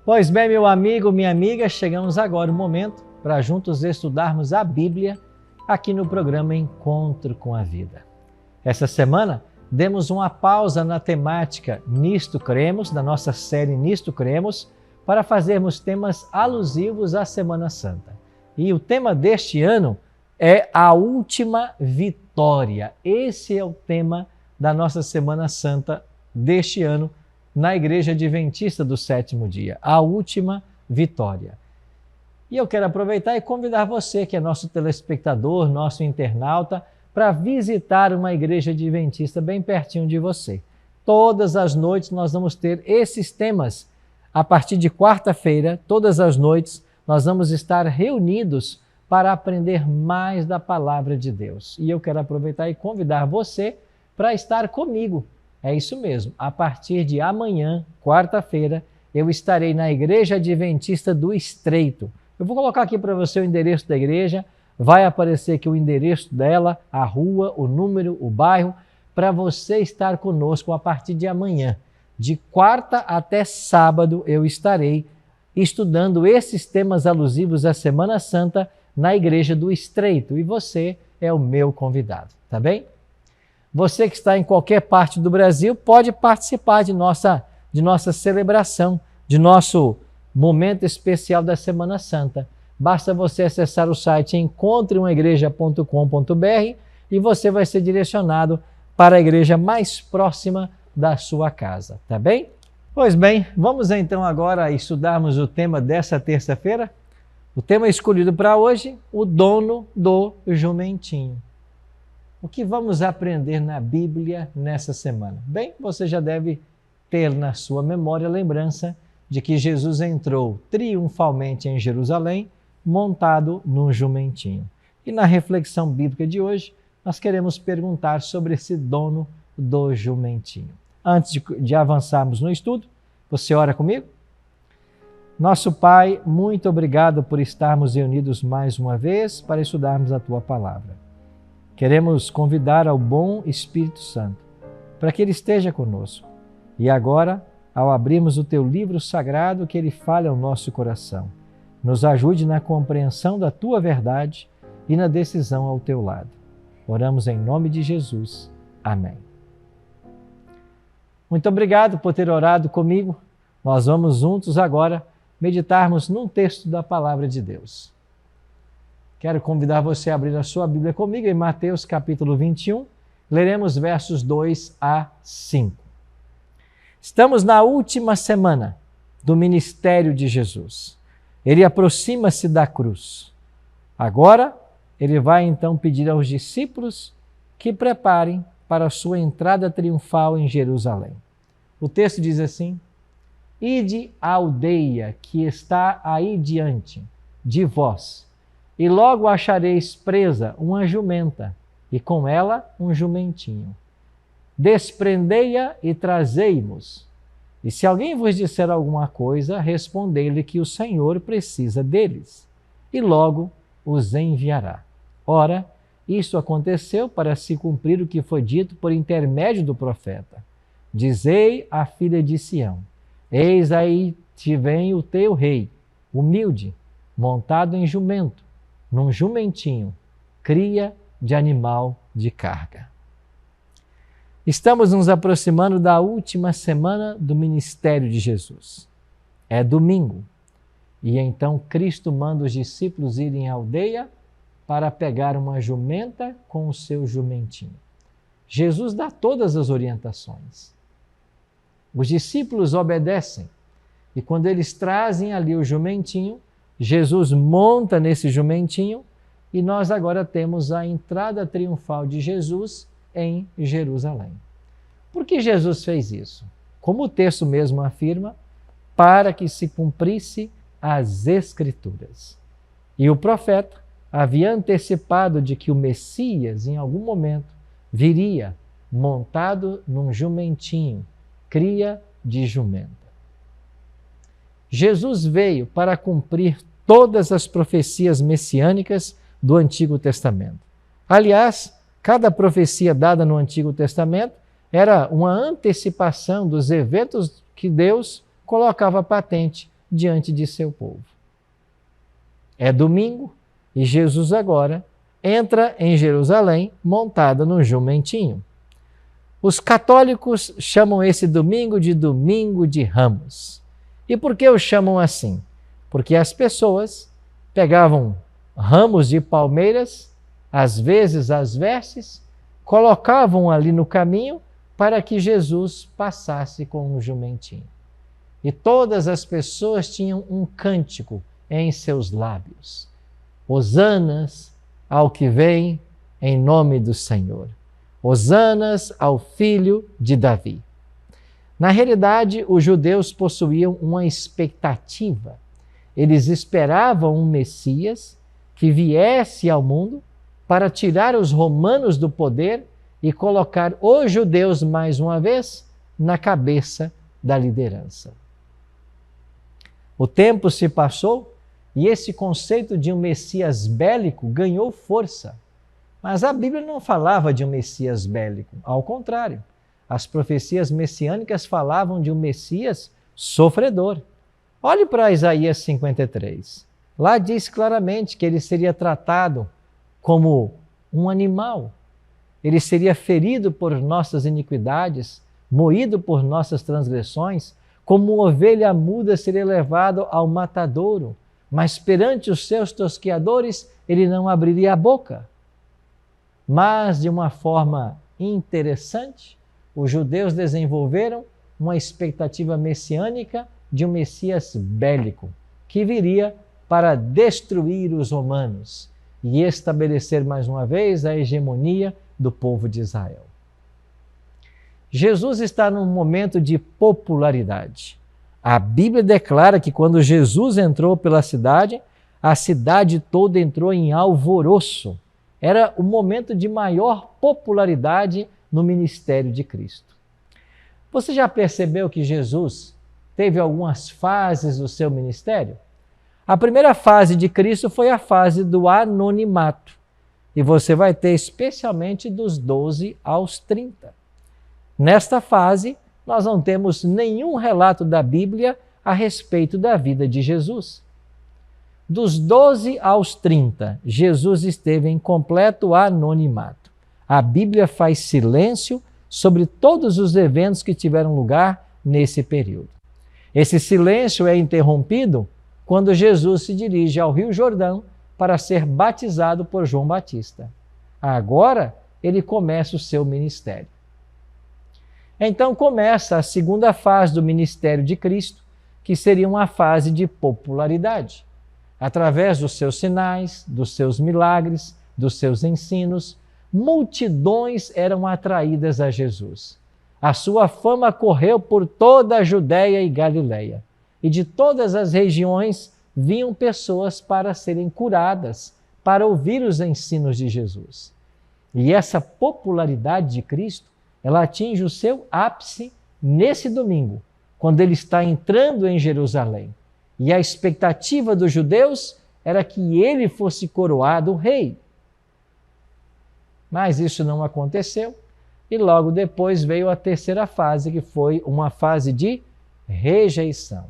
Pois bem, meu amigo, minha amiga, chegamos agora o momento para juntos estudarmos a Bíblia aqui no programa Encontro com a Vida. Essa semana, demos uma pausa na temática Nisto Cremos, da nossa série Nisto Cremos, para fazermos temas alusivos à Semana Santa. E o tema deste ano é a última vitória. Esse é o tema da nossa Semana Santa deste ano na Igreja Adventista do Sétimo Dia, a última vitória. E eu quero aproveitar e convidar você, que é nosso telespectador, nosso internauta, para visitar uma igreja adventista bem pertinho de você. Todas as noites nós vamos ter esses temas. A partir de quarta-feira, todas as noites, nós vamos estar reunidos para aprender mais da Palavra de Deus. E eu quero aproveitar e convidar você para estar comigo. É isso mesmo, a partir de amanhã, quarta-feira, eu estarei na Igreja Adventista do Estreito. Eu vou colocar aqui para você o endereço da igreja, vai aparecer aqui o endereço dela, a rua, o número, o bairro, para você estar conosco a partir de amanhã. De quarta até sábado eu estarei estudando esses temas alusivos à Semana Santa na Igreja do Estreito e você é o meu convidado, tá bem? Você que está em qualquer parte do Brasil pode participar de nossa celebração, de nosso momento especial da Semana Santa. Basta você acessar o site encontreumaigreja.com.br e você vai ser direcionado para a igreja mais próxima da sua casa, tá bem? Pois bem, vamos então agora estudarmos o tema dessa terça-feira. O tema escolhido para hoje, o dono do jumentinho. O que vamos aprender na Bíblia nessa semana? Bem, você já deve ter na sua memória a lembrança de que Jesus entrou triunfalmente em Jerusalém, montado num jumentinho. E na reflexão bíblica de hoje, nós queremos perguntar sobre esse dono do jumentinho. Antes de avançarmos no estudo, você ora comigo? Nosso Pai, muito obrigado por estarmos reunidos mais uma vez para estudarmos a Tua Palavra. Queremos convidar ao bom Espírito Santo para que Ele esteja conosco. E agora, ao abrirmos o Teu livro sagrado, que Ele fale ao nosso coração. Nos ajude na compreensão da Tua verdade e na decisão ao Teu lado. Oramos em nome de Jesus. Amém. Muito obrigado por ter orado comigo. Nós vamos juntos agora meditarmos num texto da Palavra de Deus. Quero convidar você a abrir a sua Bíblia comigo em Mateus capítulo 21. Leremos versos 2 a 5. Estamos na última semana do ministério de Jesus. Ele aproxima-se da cruz. Agora, ele vai então pedir aos discípulos que preparem para a sua entrada triunfal em Jerusalém. O texto diz assim: Ide à aldeia que está aí diante de vós, e logo achareis presa uma jumenta, e com ela um jumentinho. Desprendei-a e trazei-mos. E se alguém vos disser alguma coisa, respondei-lhe que o Senhor precisa deles, e logo os enviará. Ora, isso aconteceu para se cumprir o que foi dito por intermédio do profeta. Dizei à filha de Sião: Eis aí te vem o teu rei, humilde, montado em jumento, num jumentinho, cria de animal de carga. Estamos nos aproximando da última semana do ministério de Jesus. É domingo. E então Cristo manda os discípulos irem à aldeia para pegar uma jumenta com o seu jumentinho. Jesus dá todas as orientações. Os discípulos obedecem. E quando eles trazem ali o jumentinho, Jesus monta nesse jumentinho e nós agora temos a entrada triunfal de Jesus em Jerusalém. Por que Jesus fez isso? Como o texto mesmo afirma, para que se cumprisse as Escrituras. E o profeta havia antecipado de que o Messias, em algum momento, viria montado num jumentinho, cria de jumenta. Jesus veio para cumprir todas as profecias messiânicas do Antigo Testamento. Aliás, cada profecia dada no Antigo Testamento era uma antecipação dos eventos que Deus colocava patente diante de seu povo. É domingo e Jesus agora entra em Jerusalém montado num jumentinho. Os católicos chamam esse domingo de Domingo de Ramos. E por que o chamam assim? Porque as pessoas pegavam ramos de palmeiras, às vezes as vestes, colocavam ali no caminho para que Jesus passasse com um jumentinho. E todas as pessoas tinham um cântico em seus lábios. Hosanas ao que vem em nome do Senhor. Hosanas ao Filho de Davi. Na realidade, os judeus possuíam uma expectativa. Eles esperavam um Messias que viesse ao mundo para tirar os romanos do poder e colocar os judeus, mais uma vez, na cabeça da liderança. O tempo se passou e esse conceito de um Messias bélico ganhou força. Mas a Bíblia não falava de um Messias bélico, ao contrário. As profecias messiânicas falavam de um Messias sofredor. Olhe para Isaías 53. Lá diz claramente que ele seria tratado como um animal. Ele seria ferido por nossas iniquidades, moído por nossas transgressões, como uma ovelha muda seria levado ao matadouro, mas perante os seus tosqueadores ele não abriria a boca. Mas, de uma forma interessante, os judeus desenvolveram uma expectativa messiânica de um Messias bélico, que viria para destruir os romanos e estabelecer mais uma vez a hegemonia do povo de Israel. Jesus está num momento de popularidade. A Bíblia declara que quando Jesus entrou pela cidade, a cidade toda entrou em alvoroço. Era o momento de maior popularidade no ministério de Cristo. Você já percebeu que Jesus teve algumas fases do seu ministério? A primeira fase de Cristo foi a fase do anonimato. E você vai ter especialmente dos 12 aos 30. Nesta fase, nós não temos nenhum relato da Bíblia a respeito da vida de Jesus. Dos 12 aos 30, Jesus esteve em completo anonimato. A Bíblia faz silêncio sobre todos os eventos que tiveram lugar nesse período. Esse silêncio é interrompido quando Jesus se dirige ao Rio Jordão para ser batizado por João Batista. Agora, ele começa o seu ministério. Então começa a segunda fase do ministério de Cristo, que seria uma fase de popularidade. Através dos seus sinais, dos seus milagres, dos seus ensinos, multidões eram atraídas a Jesus. A sua fama correu por toda a Judéia e Galileia, e de todas as regiões vinham pessoas para serem curadas, para ouvir os ensinos de Jesus. E essa popularidade de Cristo, ela atinge o seu ápice nesse domingo, quando ele está entrando em Jerusalém. E a expectativa dos judeus era que ele fosse coroado rei. Mas isso não aconteceu, e logo depois veio a terceira fase, que foi uma fase de rejeição.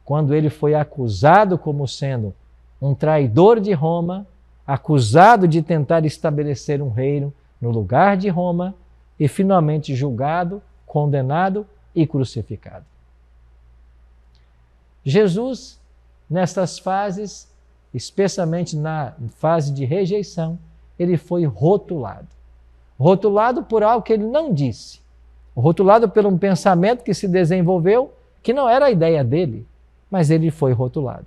Quando ele foi acusado como sendo um traidor de Roma, acusado de tentar estabelecer um reino no lugar de Roma, e finalmente julgado, condenado e crucificado. Jesus, nestas fases, especialmente na fase de rejeição, ele foi rotulado. Rotulado por algo que ele não disse. Rotulado por um pensamento que se desenvolveu, que não era a ideia dele, mas ele foi rotulado.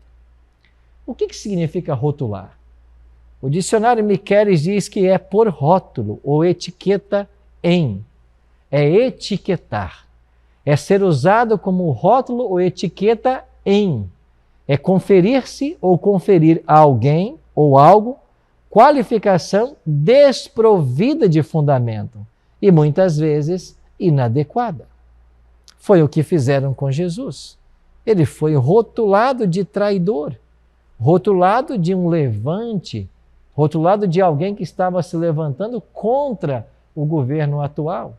O que significa rotular? O dicionário Miquelis diz que é por rótulo ou etiqueta em. É etiquetar. É ser usado como rótulo ou etiqueta em. É conferir-se ou conferir a alguém ou algo qualificação desprovida de fundamento e muitas vezes inadequada. Foi o que fizeram com Jesus. Ele foi rotulado de traidor, rotulado de um levante, rotulado de alguém que estava se levantando contra o governo atual.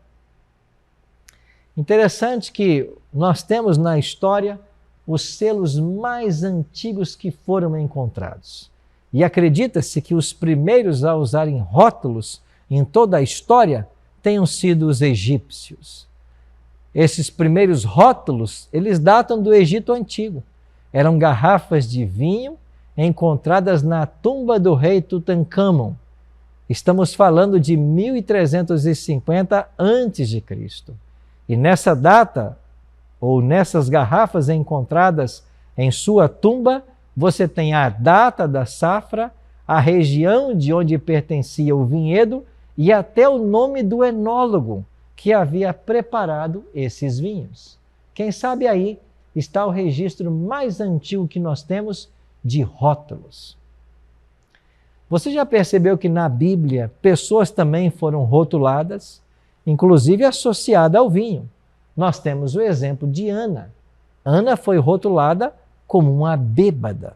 Interessante que nós temos na história os selos mais antigos que foram encontrados. E acredita-se que os primeiros a usarem rótulos em toda a história tenham sido os egípcios. Esses primeiros rótulos, eles datam do Egito Antigo. Eram garrafas de vinho encontradas na tumba do rei Tutancâmon. Estamos falando de 1350 a.C. E nessa data, ou nessas garrafas encontradas em sua tumba, você tem a data da safra, a região de onde pertencia o vinhedo e até o nome do enólogo que havia preparado esses vinhos. Quem sabe aí está o registro mais antigo que nós temos de rótulos. Você já percebeu que na Bíblia pessoas também foram rotuladas, inclusive associadas ao vinho? Nós temos o exemplo de Ana. Ana foi rotulada como uma bêbada.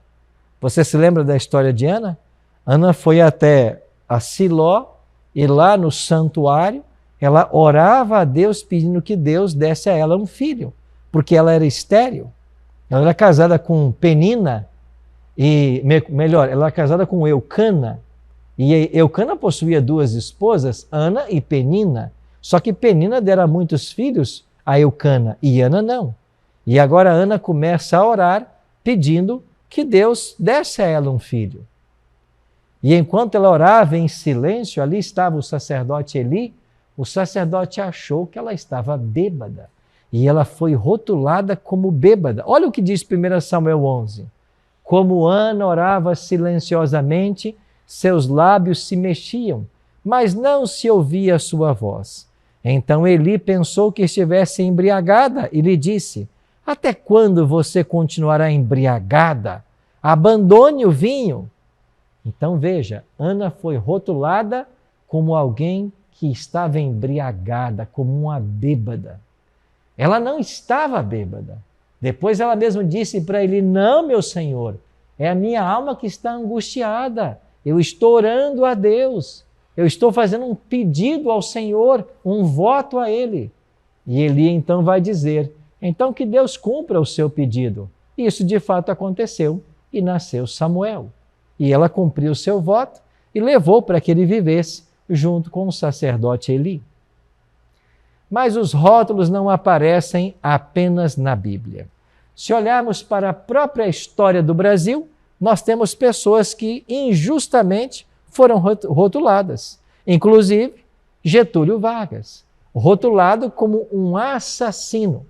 Você se lembra da história de Ana? Ana foi até a Siló e lá no santuário ela orava a Deus pedindo que Deus desse a ela um filho, porque ela era estéril. Ela era casada com Penina, ela era casada com Eucana, e Eucana possuía duas esposas, Ana e Penina, só que Penina dera muitos filhos a Eucana e Ana não. E agora Ana começa a orar pedindo que Deus desse a ela um filho. E enquanto ela orava em silêncio, ali estava o sacerdote Eli. O sacerdote achou que ela estava bêbada e ela foi rotulada como bêbada. Olha o que diz 1 Samuel 11. Como Ana orava silenciosamente, seus lábios se mexiam, mas não se ouvia a sua voz. Então Eli pensou que estivesse embriagada e lhe disse: até quando você continuará embriagada? Abandone o vinho. Então veja, Ana foi rotulada como alguém que estava embriagada, como uma bêbada. Ela não estava bêbada. Depois ela mesma disse para ele: não, meu Senhor, é a minha alma que está angustiada. Eu estou orando a Deus. Eu estou fazendo um pedido ao Senhor, um voto a Ele. E Eli então vai dizer: então que Deus cumpra o seu pedido. Isso de fato aconteceu e nasceu Samuel. E ela cumpriu o seu voto e levou para que ele vivesse junto com o sacerdote Eli. Mas os rótulos não aparecem apenas na Bíblia. Se olharmos para a própria história do Brasil, nós temos pessoas que injustamente foram rotuladas. Inclusive Getúlio Vargas, rotulado como um assassino.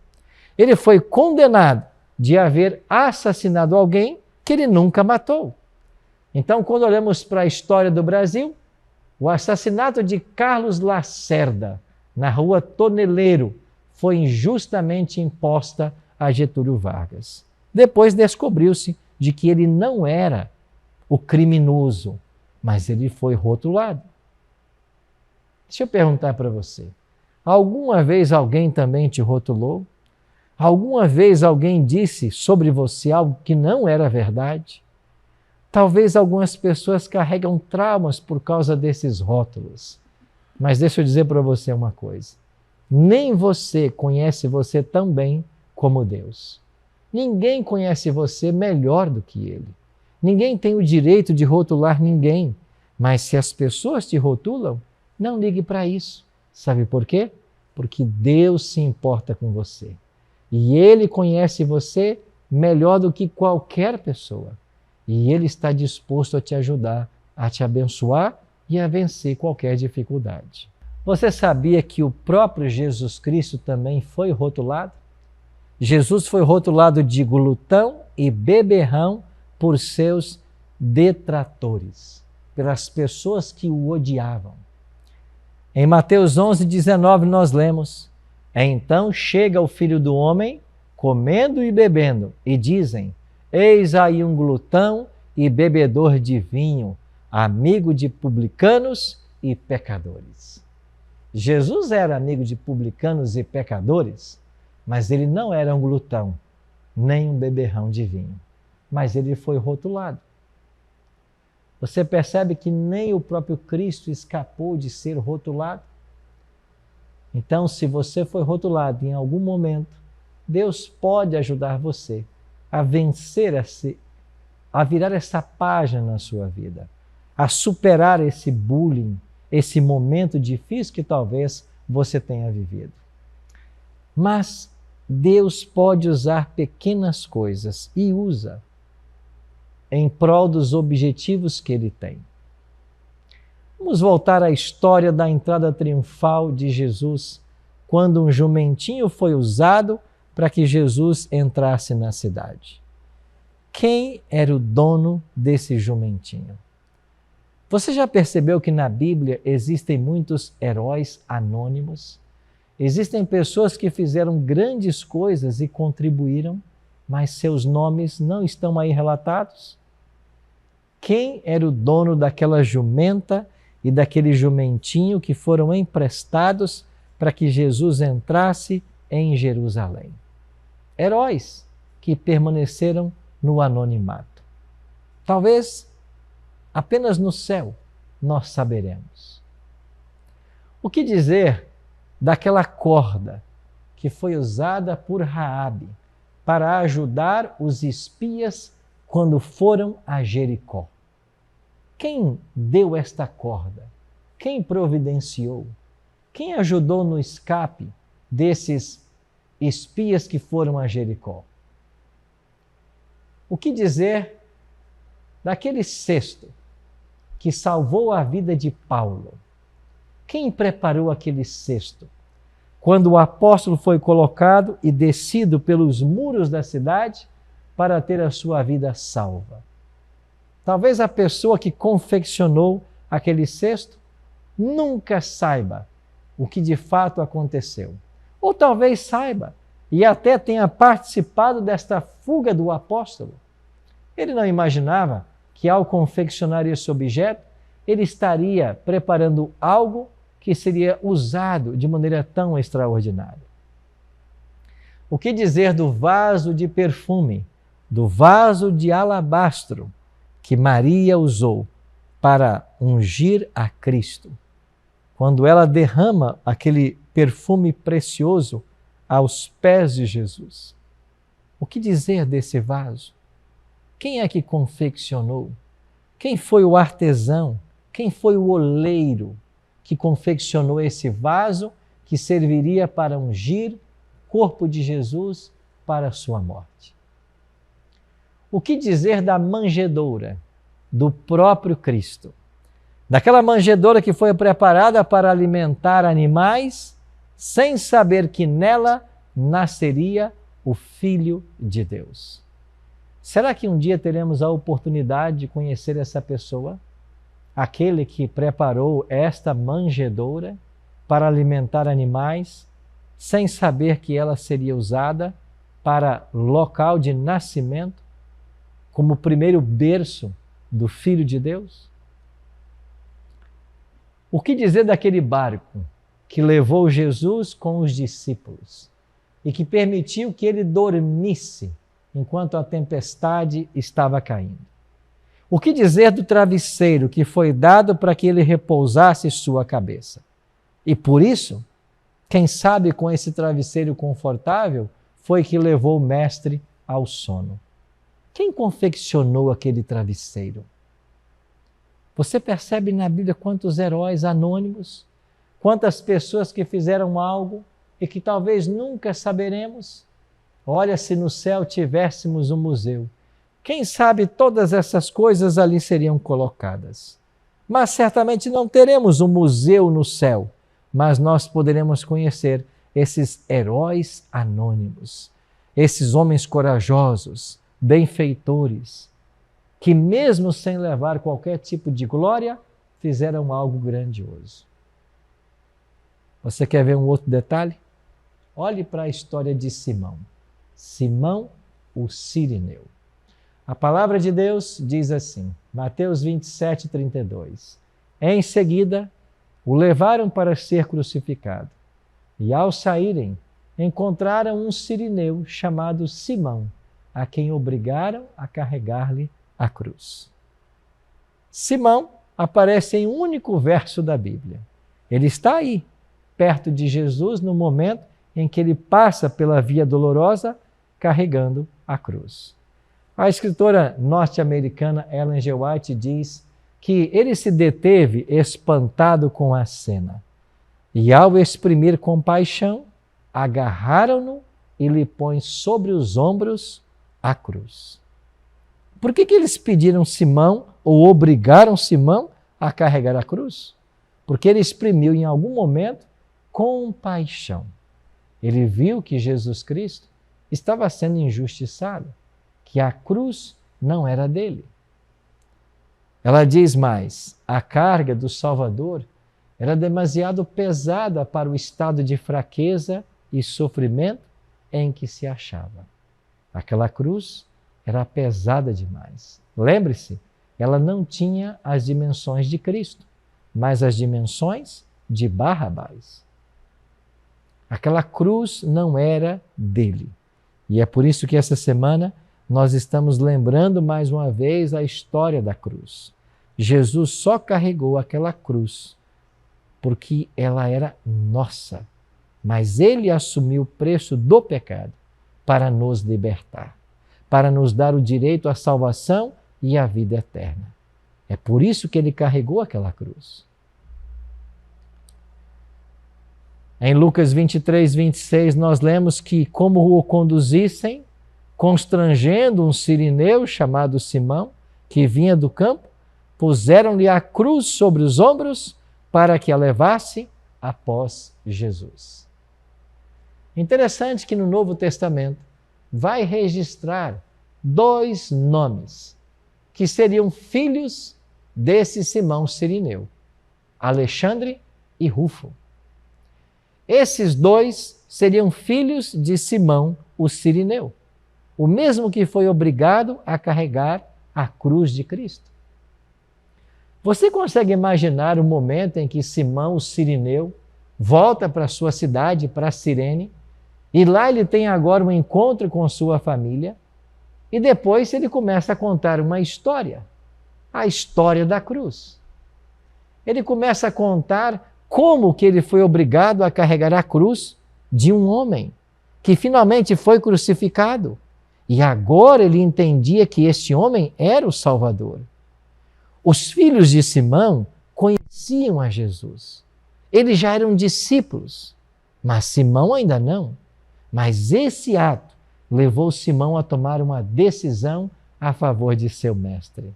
Ele foi condenado de haver assassinado alguém que ele nunca matou. Então, quando olhamos para a história do Brasil, o assassinato de Carlos Lacerda, na rua Toneleiro, foi injustamente imposta a Getúlio Vargas. Depois descobriu-se de que ele não era o criminoso, mas ele foi rotulado. Deixa eu perguntar para você, alguma vez alguém também te rotulou? Alguma vez alguém disse sobre você algo que não era verdade? Talvez algumas pessoas carregam traumas por causa desses rótulos. Mas deixa eu dizer para você uma coisa. Nem você conhece você tão bem como Deus. Ninguém conhece você melhor do que Ele. Ninguém tem o direito de rotular ninguém. Mas se as pessoas te rotulam, não ligue para isso. Sabe por quê? Porque Deus se importa com você. E Ele conhece você melhor do que qualquer pessoa. E Ele está disposto a te ajudar, a te abençoar e a vencer qualquer dificuldade. Você sabia que o próprio Jesus Cristo também foi rotulado? Jesus foi rotulado de glutão e beberrão por seus detratores, pelas pessoas que o odiavam. Em Mateus 11:19 nós lemos: então chega o Filho do Homem, comendo e bebendo, e dizem: eis aí um glutão e bebedor de vinho, amigo de publicanos e pecadores. Jesus era amigo de publicanos e pecadores, mas ele não era um glutão, nem um beberrão de vinho. Mas ele foi rotulado. Você percebe que nem o próprio Cristo escapou de ser rotulado? Então, se você foi rotulado em algum momento, Deus pode ajudar você a vencer, a virar essa página na sua vida, a superar esse bullying, esse momento difícil que talvez você tenha vivido. Mas Deus pode usar pequenas coisas e usa em prol dos objetivos que Ele tem. Vamos voltar à história da entrada triunfal de Jesus, quando um jumentinho foi usado para que Jesus entrasse na cidade. Quem era o dono desse jumentinho? Você já percebeu que na Bíblia existem muitos heróis anônimos? Existem pessoas que fizeram grandes coisas e contribuíram, mas seus nomes não estão aí relatados? Quem era o dono daquela jumenta e daquele jumentinho que foram emprestados para que Jesus entrasse em Jerusalém? Heróis que permaneceram no anonimato. Talvez apenas no céu nós saberemos. O que dizer daquela corda que foi usada por Raabe para ajudar os espias quando foram a Jericó? Quem deu esta corda? Quem providenciou? Quem ajudou no escape desses espias que foram a Jericó? O que dizer daquele cesto que salvou a vida de Paulo? Quem preparou aquele cesto? Quando o apóstolo foi colocado e descido pelos muros da cidade para ter a sua vida salva. Talvez a pessoa que confeccionou aquele cesto nunca saiba o que de fato aconteceu. Ou talvez saiba e até tenha participado desta fuga do apóstolo. Ele não imaginava que ao confeccionar esse objeto, ele estaria preparando algo que seria usado de maneira tão extraordinária. O que dizer do vaso de perfume, do vaso de alabastro que Maria usou para ungir a Cristo? Quando ela derrama aquele perfume precioso aos pés de Jesus. O que dizer desse vaso? Quem é que confeccionou? Quem foi o artesão? Quem foi o oleiro que confeccionou esse vaso que serviria para ungir o corpo de Jesus para a sua morte? O que dizer da manjedoura do próprio Cristo? Daquela manjedoura que foi preparada para alimentar animais, sem saber que nela nasceria o Filho de Deus. Será que um dia teremos a oportunidade de conhecer essa pessoa? Aquele que preparou esta manjedoura para alimentar animais, sem saber que ela seria usada para local de nascimento, como o primeiro berço do Filho de Deus? O que dizer daquele barco que levou Jesus com os discípulos e que permitiu que ele dormisse enquanto a tempestade estava caindo? O que dizer do travesseiro que foi dado para que ele repousasse sua cabeça? E por isso, quem sabe com esse travesseiro confortável foi que levou o mestre ao sono. Quem confeccionou aquele travesseiro? Você percebe na Bíblia quantos heróis anônimos, quantas pessoas que fizeram algo e que talvez nunca saberemos? Olha, se no céu tivéssemos um museu, quem sabe todas essas coisas ali seriam colocadas. Mas certamente não teremos um museu no céu, mas nós poderemos conhecer esses heróis anônimos, esses homens corajosos, benfeitores, que mesmo sem levar qualquer tipo de glória, fizeram algo grandioso. Você quer ver um outro detalhe? Olhe para a história de Simão. Simão, o Cirineu. A palavra de Deus diz assim, Mateus 27, 32. Em seguida, o levaram para ser crucificado. E ao saírem, encontraram um cirineu chamado Simão, a quem obrigaram a carregar-lhe a cruz. Simão aparece em um único verso da Bíblia. Ele está aí, perto de Jesus, no momento em que ele passa pela via dolorosa, carregando a cruz. A escritora norte-americana Ellen G. White diz que ele se deteve espantado com a cena. E ao exprimir compaixão, agarraram-no e lhe põem sobre os ombros a cruz. Por que eles pediram Simão ou obrigaram Simão a carregar a cruz? Porque ele exprimiu em algum momento compaixão. Ele viu que Jesus Cristo estava sendo injustiçado, que a cruz não era dele. Ela diz mais, a carga do Salvador era demasiado pesada para o estado de fraqueza e sofrimento em que se achava. Aquela cruz era pesada demais. Lembre-se, ela não tinha as dimensões de Cristo, mas as dimensões de Barrabás. Aquela cruz não era dele. E é por isso que essa semana nós estamos lembrando mais uma vez a história da cruz. Jesus só carregou aquela cruz porque ela era nossa, mas ele assumiu o preço do pecado para nos libertar, para nos dar o direito à salvação e à vida eterna. É por isso que ele carregou aquela cruz. Em Lucas 23, 26, nós lemos que como o conduzissem, constrangendo um sirineu chamado Simão, que vinha do campo, puseram-lhe a cruz sobre os ombros para que a levasse após Jesus. Interessante que no Novo Testamento vai registrar 2 nomes que seriam filhos desse Simão sirineu, Alexandre e Rufo. Esses 2 seriam filhos de Simão, o sirineu, o mesmo que foi obrigado a carregar a cruz de Cristo. Você consegue imaginar o momento em que Simão, o sirineu, volta para sua cidade, para Cirene, e lá ele tem agora um encontro com sua família, e depois ele começa a contar uma história, a história da cruz. Ele começa a contar como que ele foi obrigado a carregar a cruz de um homem que finalmente foi crucificado. E agora ele entendia que este homem era o Salvador. Os filhos de Simão conheciam a Jesus. Eles já eram discípulos, mas Simão ainda não. Mas esse ato levou Simão a tomar uma decisão a favor de seu mestre.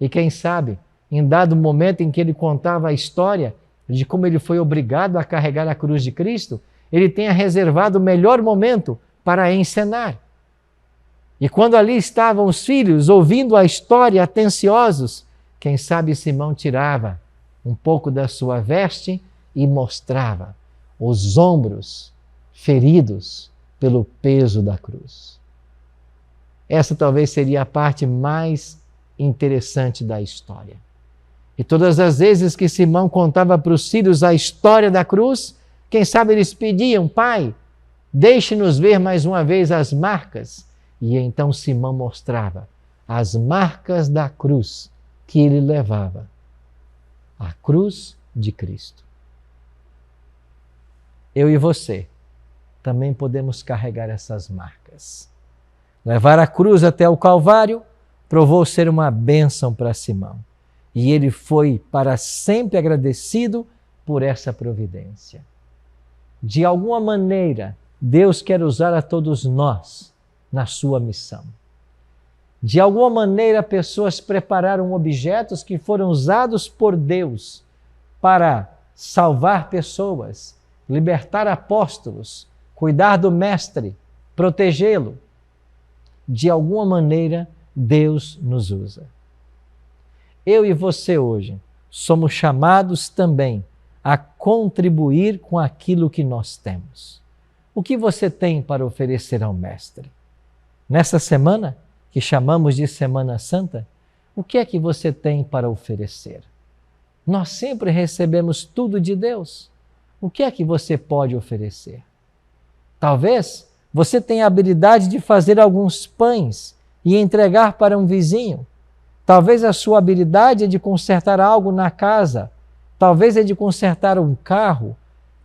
E quem sabe, em dado momento em que ele contava a história de como ele foi obrigado a carregar a cruz de Cristo, ele tenha reservado o melhor momento para encenar. E quando ali estavam os filhos ouvindo a história atenciosos, quem sabe Simão tirava um pouco da sua veste e mostrava os ombros feridos pelo peso da cruz. Essa talvez seria a parte mais interessante da história. E todas as vezes que Simão contava para os filhos a história da cruz, quem sabe eles pediam, Pai, deixe-nos ver mais uma vez as marcas. E então Simão mostrava as marcas da cruz que ele levava, a cruz de Cristo. Eu e você também podemos carregar essas marcas. Levar a cruz até o Calvário provou ser uma bênção para Simão. E ele foi para sempre agradecido por essa providência. De alguma maneira, Deus quer usar a todos nós na sua missão. De alguma maneira, pessoas prepararam objetos que foram usados por Deus para salvar pessoas, libertar apóstolos, cuidar do Mestre, protegê-lo. De alguma maneira, Deus nos usa. Eu e você hoje somos chamados também a contribuir com aquilo que nós temos. O que você tem para oferecer ao Mestre? Nessa semana, que chamamos de Semana Santa, o que é que você tem para oferecer? Nós sempre recebemos tudo de Deus. O que é que você pode oferecer? Talvez você tenha a habilidade de fazer alguns pães e entregar para um vizinho. Talvez a sua habilidade é de consertar algo na casa. Talvez é de consertar um carro.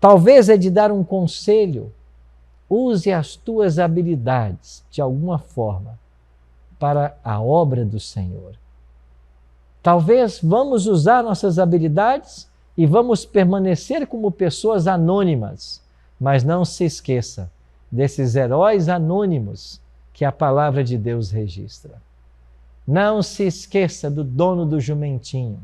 Talvez é de dar um conselho. Use as tuas habilidades de alguma forma para a obra do Senhor. Talvez vamos usar nossas habilidades e vamos permanecer como pessoas anônimas, mas não se esqueça desses heróis anônimos que a palavra de Deus registra. Não se esqueça do dono do jumentinho.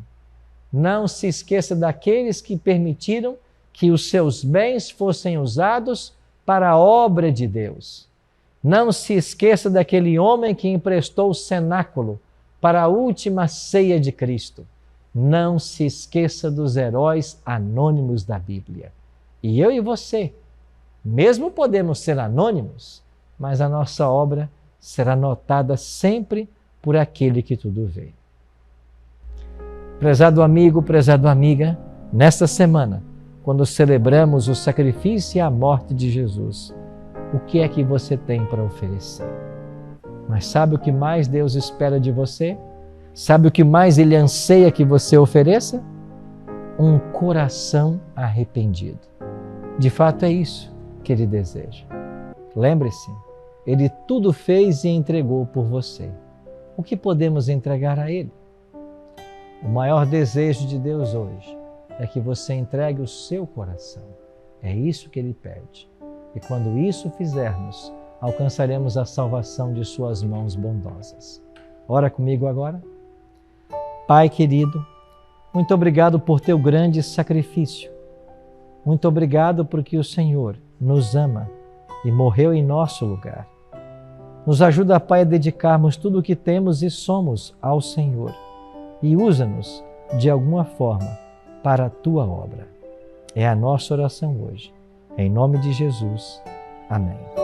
Não se esqueça daqueles que permitiram que os seus bens fossem usados para a obra de Deus. Não se esqueça daquele homem que emprestou o cenáculo para a última ceia de Cristo. Não se esqueça dos heróis anônimos da Bíblia. E eu e você, mesmo podemos ser anônimos, mas a nossa obra será notada sempre por aquele que tudo vê. Prezado amigo, prezado amiga, nesta semana, quando celebramos o sacrifício e a morte de Jesus, o que é que você tem para oferecer? Mas sabe o que mais Deus espera de você? Sabe o que mais Ele anseia que você ofereça? Um coração arrependido. De fato é isso que Ele deseja. Lembre-se, Ele tudo fez e entregou por você. O que podemos entregar a Ele? O maior desejo de Deus hoje é que você entregue o seu coração. É isso que Ele pede. E quando isso fizermos, alcançaremos a salvação de suas mãos bondosas. Ora comigo agora. Pai querido, muito obrigado por teu grande sacrifício. Muito obrigado porque o Senhor nos ama e morreu em nosso lugar. Nos ajuda, Pai, a dedicarmos tudo o que temos e somos ao Senhor e usa-nos de alguma forma para a tua obra. É a nossa oração hoje. Em nome de Jesus. Amém.